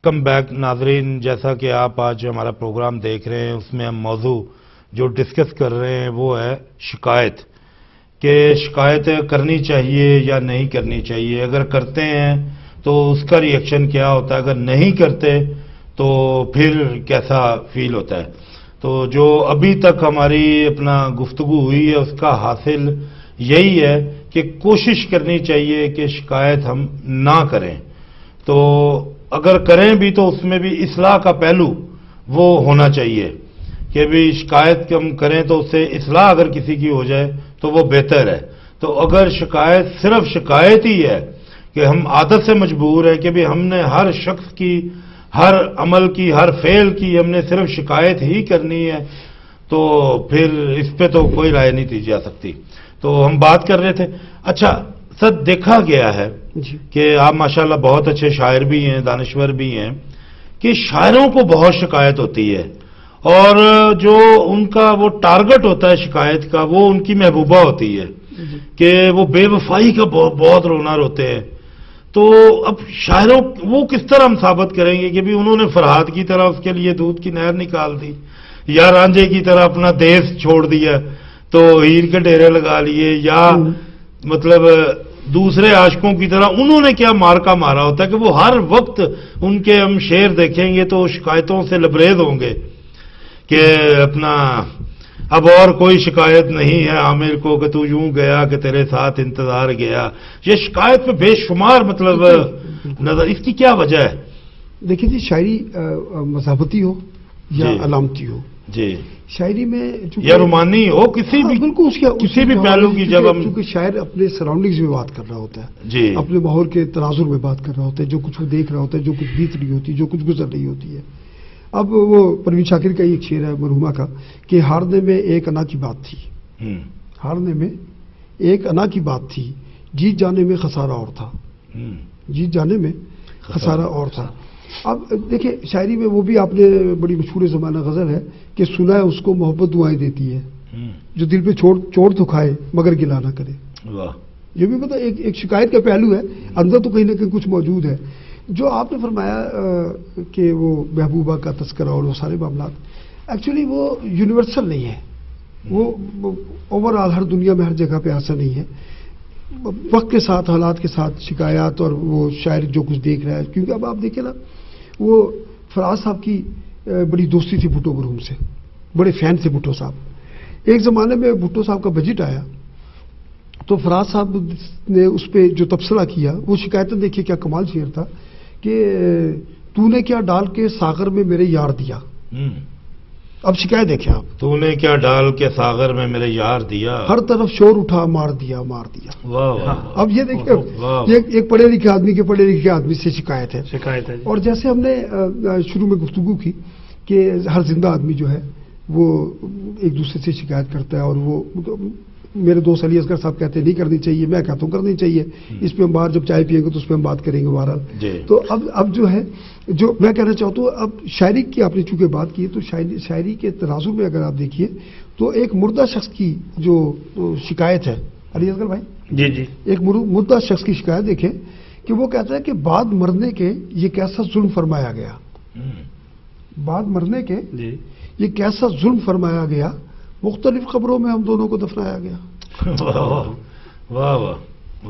Come back ناظرین، جیسا کہ آپ آج ہمارا پروگرام دیکھ رہے ہیں، اس میں ہم موضوع جو ڈسکس کر رہے ہیں وہ ہے شکایت، کہ شکایت کرنی چاہیے یا نہیں کرنی چاہیے، اگر کرتے ہیں تو اس کا ری ایکشن کیا ہوتا ہے، اگر نہیں کرتے تو پھر کیسا فیل ہوتا ہے۔ تو جو ابھی تک ہماری اپنا گفتگو ہوئی ہے اس کا حاصل یہی ہے کہ کوشش کرنی چاہیے کہ شکایت ہم نہ کریں، تو اگر کریں بھی تو اس میں بھی اصلاح کا پہلو وہ ہونا چاہیے کہ بھی شکایت ہم کریں تو اس سے اصلاح اگر کسی کی ہو جائے تو وہ بہتر ہے۔ تو اگر شکایت صرف شکایت ہی ہے کہ ہم عادت سے مجبور ہیں کہ بھی ہم نے ہر شخص کی، ہر عمل کی، ہر فعل کی ہم نے صرف شکایت ہی کرنی ہے، تو پھر اس پہ تو کوئی رائے نہیں دی جا سکتی۔ تو ہم بات کر رہے تھے، اچھا سر دیکھا گیا ہے کہ آپ ماشاءاللہ بہت اچھے شاعر بھی ہیں، دانشور بھی ہیں، کہ شاعروں کو بہت شکایت ہوتی ہے اور جو ان کا وہ ٹارگٹ ہوتا ہے شکایت کا وہ ان کی محبوبہ ہوتی ہے کہ وہ بے وفائی کا بہت رونا روتے ہیں۔ تو اب شاعروں وہ کس طرح ہم ثابت کریں گے کہ بھی انہوں نے فرہاد کی طرح اس کے لیے دودھ کی نہر نکال دی، یا رانجھے کی طرح اپنا دیس چھوڑ دیا تو ہیر کے ڈیرے لگا لیے، یا مطلب دوسرے عاشقوں کی طرح انہوں نے کیا مارکا مارا ہوتا ہے کہ وہ ہر وقت ان کے ہم شعر دیکھیں گے تو شکایتوں سے لبریز ہوں گے کہ اپنا اب اور کوئی شکایت نہیں ہے عامر کو کہ تو یوں گیا کہ تیرے ساتھ انتظار گیا۔ یہ شکایت میں بے شمار مطلب نظر، اس کی کیا وجہ ہے؟ دیکھیں جی، شاعری مذہبتی ہو یا علامتی ہو، جی شاعری میں یا رومانی ہو، کسی بھی بالکل کسی بھی پہلو کی جب ہم، چونکہ شاعر اپنے سراؤنڈنگز میں بات کر رہا ہوتا ہے، جی اپنے ماحول کے تناظر میں بات کر رہا ہوتا ہے، جو کچھ وہ دیکھ رہا ہوتا ہے، جو کچھ بیت رہی ہوتی ہے، جو کچھ گزر رہی ہوتی ہے۔ اب وہ پروین شاکر کا ایک شعر ہے مرحومہ کا کہ ہارنے میں ایک انا کی بات تھی، ہارنے میں ایک انا کی بات تھی، جیت جانے میں خسارہ اور تھا، جیت جانے میں خسارہ اور تھا۔ اب دیکھیں شاعری میں وہ بھی آپ نے بڑی مشہور زمانہ غزل ہے کہ سنا ہے اس کو محبت دعائیں دیتی ہے، جو دل پہ چوٹ تو کھائے مگر گلا نہ کرے۔ یہ بھی مطلب ایک شکایت کا پہلو ہے، اندر تو کہیں نہ کہیں کچھ موجود ہے۔ جو آپ نے فرمایا کہ وہ محبوبہ کا تذکرہ اور وہ سارے معاملات، ایکچولی وہ یونیورسل نہیں ہے، وہ اوور آل ہر دنیا میں ہر جگہ پہ ایسا نہیں ہے۔ وقت کے ساتھ، حالات کے ساتھ شکایات اور وہ شاعر جو کچھ دیکھ رہا ہے، کیونکہ اب آپ دیکھیں نا، وہ فراز صاحب کی بڑی دوستی تھی بھٹو مرحوم سے، بڑے فین تھے بھٹو صاحب۔ ایک زمانے میں بھٹو صاحب کا بجٹ آیا تو فراز صاحب نے اس پہ جو تبصرہ کیا، وہ شکایتیں دیکھیے کیا کمال شعر تھا کہ تو نے کیا ڈال کے ساغر میں میرے یار دیا۔ اب شکایت دیکھیں آپ، تو نے کیا ڈال کے ساغر میں میرے یار دیا، ہر طرف شور اٹھا مار دیا مار دیا۔ اب یہ دیکھیں، یہ ایک پڑھے لکھے آدمی کے پڑھے لکھے آدمی سے شکایت ہے۔ اور جیسے ہم نے شروع میں گفتگو کی کہ ہر زندہ آدمی جو ہے وہ ایک دوسرے سے شکایت کرتا ہے، اور وہ میرے دوست علی اصغر صاحب کہتے ہیں نہیں کرنی چاہیے، میں کہتا ہوں کرنی چاہیے، اس پہ ہم باہر جب چائے پیئیں گے تو اس پہ ہم بات کریں گے بہرحال۔ تو اب جو ہے، جو میں کہنا چاہتا ہوں، اب شاعری کی آپ نے چونکہ بات کی ہے تو شاعری کے تناظر میں اگر آپ دیکھیے تو ایک مردہ شخص کی جو شکایت ہے، علی اصغر بھائی جی ایک مردہ شخص کی شکایت دیکھیں کہ وہ کہتا ہے کہ بعد مرنے کے یہ کیسا ظلم فرمایا گیا، بعد مرنے کے یہ کیسا ظلم فرمایا گیا، مختلف قبروں میں ہم دونوں کو دفنایا گیا۔ واہ واہ۔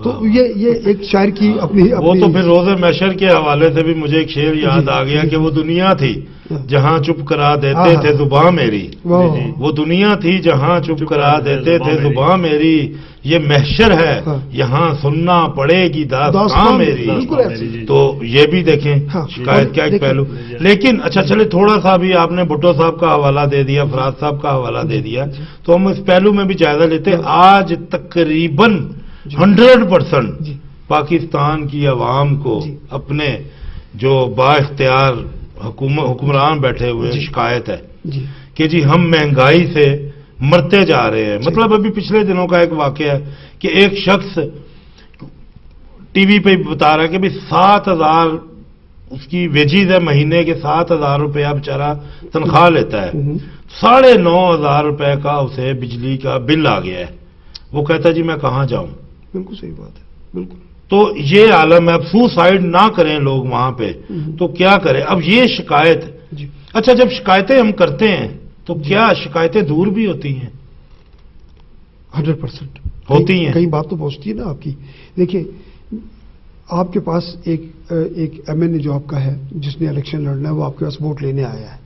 تو یہ ایک شاعر کی اپنی وہ تو پھر روز محشر کے حوالے سے بھی مجھے ایک شعر یاد آ گیا کہ وہ دنیا تھی جہاں چپ کرا دیتے تھے زباں میری، وہ دنیا تھی جہاں چپ کرا دیتے تھے زباں میری، یہ محشر ہے یہاں سننا پڑے گی داستان میری۔ تو یہ بھی دیکھیں شکایت کا ایک پہلو۔ لیکن اچھا چلے، تھوڑا سا بھی آپ نے بھٹو صاحب کا حوالہ دے دیا، فراز صاحب کا حوالہ دے دیا، تو ہم اس پہلو میں بھی جائزہ لیتے ہیں۔ آج تقریباً 100% پاکستان کی عوام کو اپنے جو با اختیار حکمران بیٹھے ہوئے شکایت ہے کہ جی ہم مہنگائی سے مرتے جا رہے ہیں۔ مطلب ابھی پچھلے دنوں کا ایک واقعہ ہے کہ ایک شخص ٹی وی پہ بتا رہا ہے کہ بھی 7,000 اس کی ویجیز ہے مہینے کے، 7,000 روپیہ بیچارہ تنخواہ لیتا ہے، 9,500 روپے کا اسے بجلی کا بل آ گیا ہے۔ وہ کہتا ہے جی میں کہاں جاؤں؟ بالکل صحیح بات ہے، بالکل۔ تو یہ عالم ہے. اب سوسائڈ نہ کریں لوگ وہاں پہ تو کیا کریں؟ اب یہ شکایت. اچھا جب شکایتیں ہم کرتے ہیں تو کیا شکایتیں دور بھی ہوتی ہیں؟ 100% ہوتی ہیں. کئی بات تو پہنچتی ہے نا آپ کی. دیکھیں آپ کے پاس ایک ایم این اے جو آپ کا ہے جس نے الیکشن لڑنا ہے وہ آپ کے پاس ووٹ لینے آیا ہے.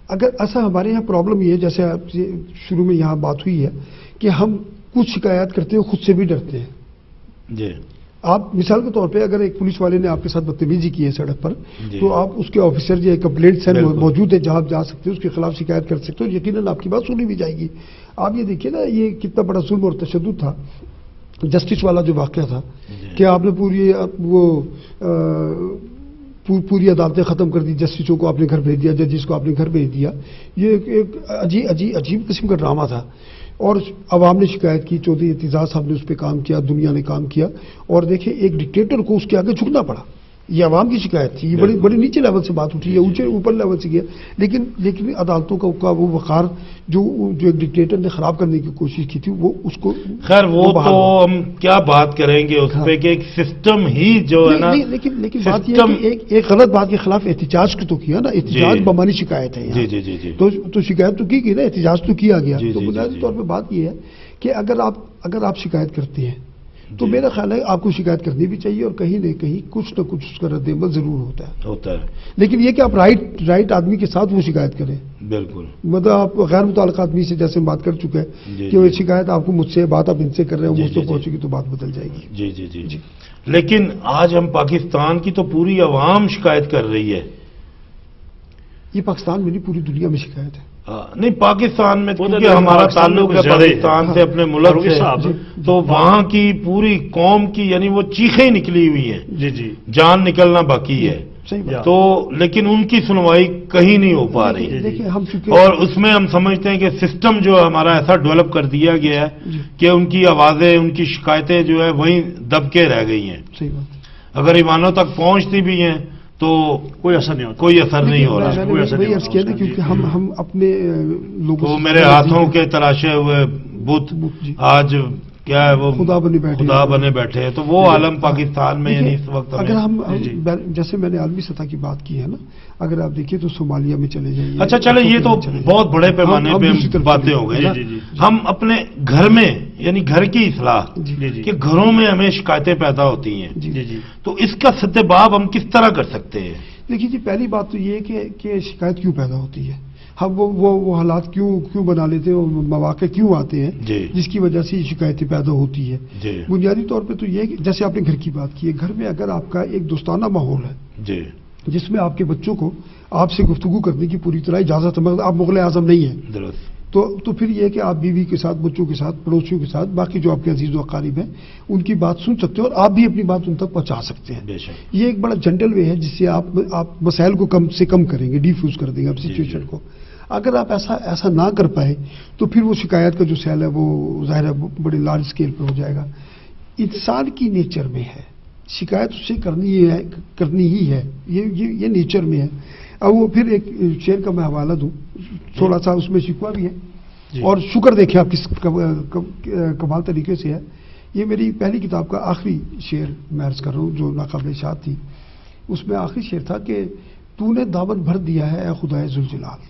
اگر ایسا ہمارے یہاں پرابلم یہ ہے جیسے آپ سے شروع میں یہاں بات ہوئی ہے کہ ہم کچھ شکایات کرتے ہیں خود سے بھی ڈرتے ہیں. جی آپ مثال کے طور پہ اگر ایک پولیس والے نے آپ کے ساتھ بدتمیزی کی ہے سڑک پر جی. تو آپ اس کے آفیسر یا کمپلینٹ سیل بالکل. موجود ہے جہاں آپ جا سکتے ہیں اس کے خلاف شکایت کر سکتے ہو. یقیناً آپ کی بات سنی بھی جائے گی. آپ یہ دیکھیے نا یہ کتنا بڑا ظلم اور تشدد تھا جسٹس والا جو واقعہ تھا کہ آپ نے پوری عدالتیں ختم کر دی, جسٹسوں کو آپ نے گھر بھیج دیا, ججز کو آپ نے گھر بھیج دیا. یہ ایک عجیب قسم کا ڈرامہ تھا. اور عوام نے شکایت کی, چودھری اعتزاز صاحب نے اس پہ کام کیا, دنیا نے کام کیا, اور دیکھیں ایک ڈکٹیٹر کو اس کے آگے جھکنا پڑا. یہ عوام کی شکایت تھی. یہ بڑی نیچے لیول سے بات اٹھی ہے, اوپر لیول سے گیا. لیکن عدالتوں کا وہ وقار جو ایک ڈکٹیٹر نے خراب کرنے کی کوشش کی تھی وہ اس کو خیر وہ تو ہم کیا بات کریں گے اس پہ کہ ایک سسٹم ہی جو ہے نا. لیکن بات یہ ہے کہ ایک غلط بات کے خلاف احتجاج تو کیا نا. احتجاج بمانی شکایت ہے. جی جی جی جی. تو شکایت تو کی گئی نا, احتجاج تو کیا گیا. تو بنیادی طور پہ بات یہ ہے کہ اگر آپ شکایت کرتے ہیں تو میرا خیال ہے آپ کو شکایت کرنی بھی چاہیے اور کہیں نہ کہیں کچھ نہ کچھ اس کا رد عمل ضرور ہوتا ہے. لیکن یہ کہ آپ رائٹ آدمی کے ساتھ وہ شکایت کریں. بالکل. مطلب آپ غیر متعلقہ آدمی سے جیسے بات کر چکے ہیں کہ وہ شکایت آپ کو مجھ سے, بات آپ ان سے کر رہے ہیں, مجھ سے پہنچے گی تو بات بدل جائے گی. جی جی جی. لیکن آج ہم پاکستان کی تو پوری عوام شکایت کر رہی ہے. یہ پاکستان میں نہیں پوری دنیا میں شکایت ہے. نہیں پاکستان میں کیونکہ ہمارا تعلق ہے پاکستان سے, اپنے ملک سے, تو وہاں کی پوری قوم کی یعنی وہ چیخیں نکلی ہوئی ہیں. جی جی. جان نکلنا باقی ہے. تو لیکن ان کی سنوائی کہیں نہیں ہو پا رہی. اور اس میں ہم سمجھتے ہیں کہ سسٹم جو ہمارا ایسا ڈیولپ کر دیا گیا ہے کہ ان کی آوازیں, ان کی شکایتیں جو ہے وہیں دب کے رہ گئی ہیں. اگر ایوانوں تک پہنچتی بھی ہیں تو کوئی اثر نہیں ہو رہا. کیونکہ ہم اپنے لوگوں تو میرے ہاتھوں کے تراشے ہوئے بت آج کیا ہے وہ خدا بنے بیٹھے ہیں. تو وہ عالم پاکستان میں یعنی اس وقت اگر ہم جیسے میں نے عالمی سطح کی بات کی ہے نا, اگر آپ دیکھیں تو صومالیہ میں چلے جائیے. اچھا چلے یہ تو بہت بڑے پیمانے پہ باتیں ہو گئی نا. ہم اپنے گھر میں یعنی گھر کی اصلاح کہ گھروں میں ہمیں شکایتیں پیدا ہوتی ہیں تو اس کا سدباب ہم کس طرح کر سکتے ہیں؟ دیکھیے جی پہلی بات تو یہ ہے کہ شکایت کیوں پیدا ہوتی ہے, ہم وہ حالات کیوں بنا لیتے ہیں اور مواقع کیوں آتے ہیں جس کی وجہ سے یہ شکایتیں پیدا ہوتی ہے. بنیادی طور پہ تو یہ کہ جیسے آپ نے گھر کی بات کی ہے, گھر میں اگر آپ کا ایک دوستانہ ماحول ہے جس میں آپ کے بچوں کو آپ سے گفتگو کرنے کی پوری طرح اجازت ہے, آپ مغل اعظم نہیں ہیں, تو پھر یہ کہ آپ بیوی کے ساتھ, بچوں کے ساتھ, پڑوسیوں کے ساتھ, باقی جو آپ کے عزیز و اقارب ہیں ان کی بات سن سکتے ہیں اور آپ بھی اپنی بات ان تک پہنچا سکتے ہیں. یہ ایک بڑا جنٹل وے ہے جس سے آپ مسائل کو کم سے کم کریں گے, ڈیفیوز کر دیں گے آپ سچویشن کو. اگر آپ ایسا نہ کر پائے تو پھر وہ شکایت کا جو سیل ہے وہ ظاہر ہے بڑے لارج اسکیل پہ ہو جائے گا. انسان کی نیچر میں ہے شکایت, اسے کرنی ہی ہے, یہ نیچر میں ہے. اب وہ پھر ایک شعر کا میں حوالہ دوں, تھوڑا سا اس میں شکوہ بھی ہے اور شکر دیکھیں آپ کس کمال طریقے سے ہے. یہ میری پہلی کتاب کا آخری شعر میں عرض کر رہا ہوں جو ناقابل اشاعت تھی. اس میں آخری شعر تھا کہ تو نے دامن بھر دیا ہے اے خدائے ذوالجلال,